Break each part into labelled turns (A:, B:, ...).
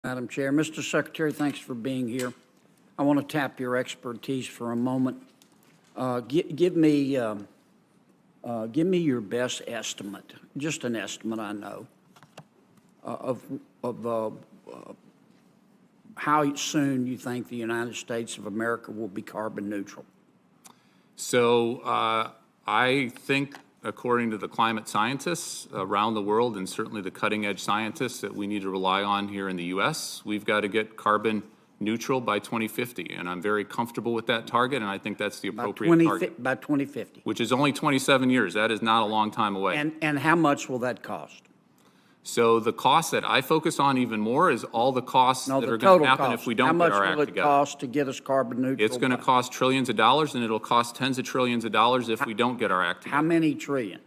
A: Madam Chair. Mr. Secretary, thanks for being here. I want to tap your expertise for a moment. Give me your best estimate, just an estimate I know, of how soon you think the United States of America will be carbon neutral.
B: So I think, according to the climate scientists around the world, and certainly the cutting-edge scientists that we need to rely on here in the U.S., we've got to get carbon neutral by 2050, and I'm very comfortable with that target, and I think that's the appropriate target.
A: By 2050.
B: Which is only 27 years. That is not a long time away.
A: And how much will that cost?
B: So the cost that I focus on even more is all the costs that are going to happen if we don't get our act together.
A: How much will it cost to get us carbon neutral?
B: It's going to cost trillions of dollars, and it'll cost tens of trillions of dollars if we don't get our act together.
A: How many trillions?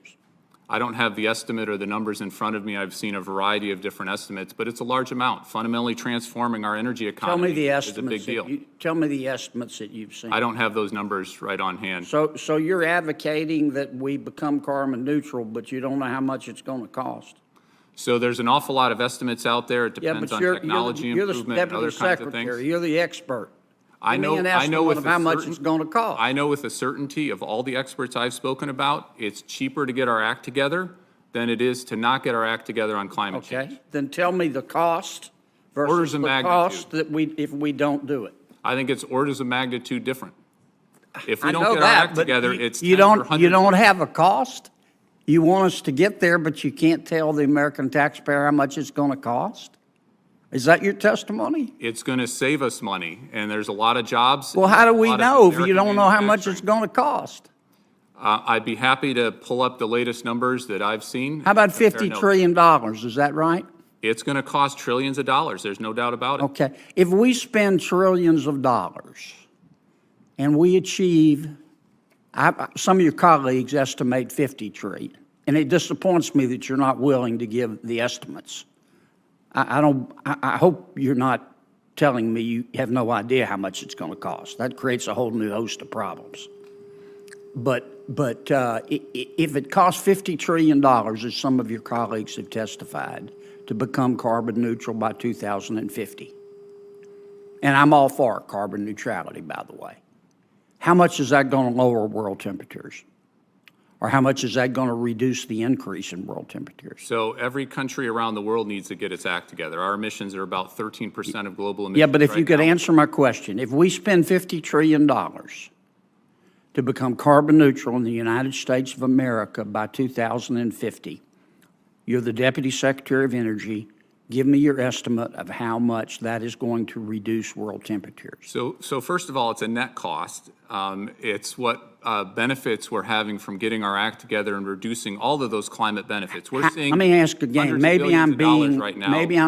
B: I don't have the estimate or the numbers in front of me. I've seen a variety of different estimates, but it's a large amount. Fundamentally transforming our energy economy is a big deal.
A: Tell me the estimates that you've seen.
B: I don't have those numbers right on hand.
A: So you're advocating that we become carbon neutral, but you don't know how much it's going to cost?
B: So there's an awful lot of estimates out there. It depends on technology improvement and other kinds of things.
A: You're the expert.
B: I know with
A: how much it's going to cost.
B: I know with the certainty of all the experts I've spoken about, it's cheaper to get our act together than it is to not get our act together on climate change.
A: Okay, then tell me the cost versus the cost that if we don't do it.
B: I think it's orders of magnitude different. If we don't get our act together, it's
A: you don't have a cost. You want us to get there, but you can't tell the American taxpayer how much it's going to cost? Is that your testimony?
B: It's going to save us money, and there's a lot of jobs.
A: Well, how do we know if you don't know how much it's going to cost?
B: I'd be happy to pull up the latest numbers that I've seen.
A: How about $50 trillion? Is that right?
B: It's going to cost trillions of dollars. There's no doubt about it.
A: Okay. If we spend trillions of dollars and we achieve, some of your colleagues estimate 50 trillion, and it disappoints me that you're not willing to give the estimates. I hope you're not telling me you have no idea how much it's going to cost. That creates a whole new host of problems. But if it costs $50 trillion, as some of your colleagues have testified, to become carbon neutral by 2050, and I'm all for carbon neutrality, by the way, how much is that going to lower world temperatures? Or how much is that going to reduce the increase in world temperatures?
B: So every country around the world needs to get its act together. Our emissions are about 13% of global emissions.
A: Yeah, but if you could answer my question, if we spend $50 trillion to become carbon neutral in the United States of America by 2050, you're the Deputy Secretary of Energy. Give me your estimate of how much that is going to reduce world temperatures.
B: So first of all, it's a net cost. It's what benefits we're having from getting our act together and reducing all of those climate benefits. We're seeing.
A: Let me ask again. Maybe I'm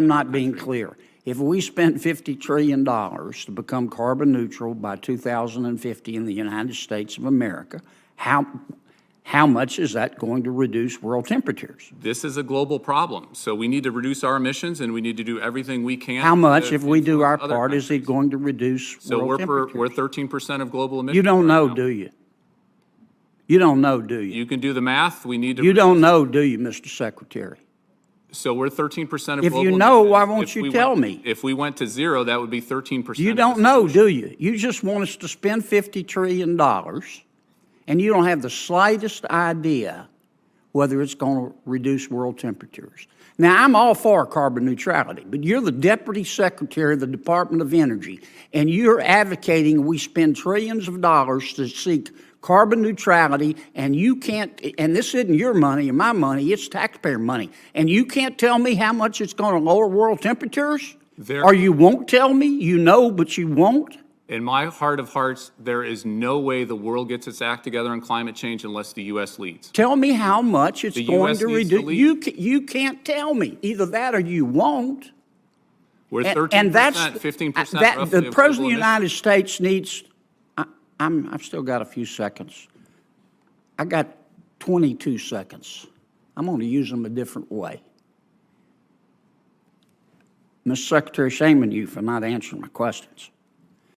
A: not being
B: country.
A: clear. If we spent $50 trillion to become carbon neutral by 2050 in the United States of America, how much is that going to reduce world temperatures?
B: This is a global problem. So we need to reduce our emissions, and we need to do everything we can.
A: How much, if we do our part, is it going to reduce world temperatures?
B: So we're 13% of global emissions.
A: You don't know, do you? You don't know, do you?
B: You can do the math. We need to.
A: You don't know, do you, Mr. Secretary?
B: So we're 13% of global emissions.
A: If you know, why won't you tell me?
B: If we went to zero, that would be 13%.
A: You don't know, do you? You just want us to spend $50 trillion, and you don't have the slightest idea whether it's going to reduce world temperatures. Now, I'm all for carbon neutrality, but you're the Deputy Secretary of the Department of Energy, and you're advocating we spend trillions of dollars to seek carbon neutrality, and you can't, and this isn't your money or my money, it's taxpayer money, and you can't tell me how much it's going to lower world temperatures? Or you won't tell me? You know, but you won't?
B: In my heart of hearts, there is no way the world gets its act together on climate change unless the U.S. leads.
A: Tell me how much it's going to reduce. You can't tell me. Either that or you won't.
B: We're 13%, 15% roughly.
A: The President of the United States needs, I've still got a few seconds. I got 22 seconds. I'm going to use them a different way. Mr. Secretary, shame on you for not answering my questions.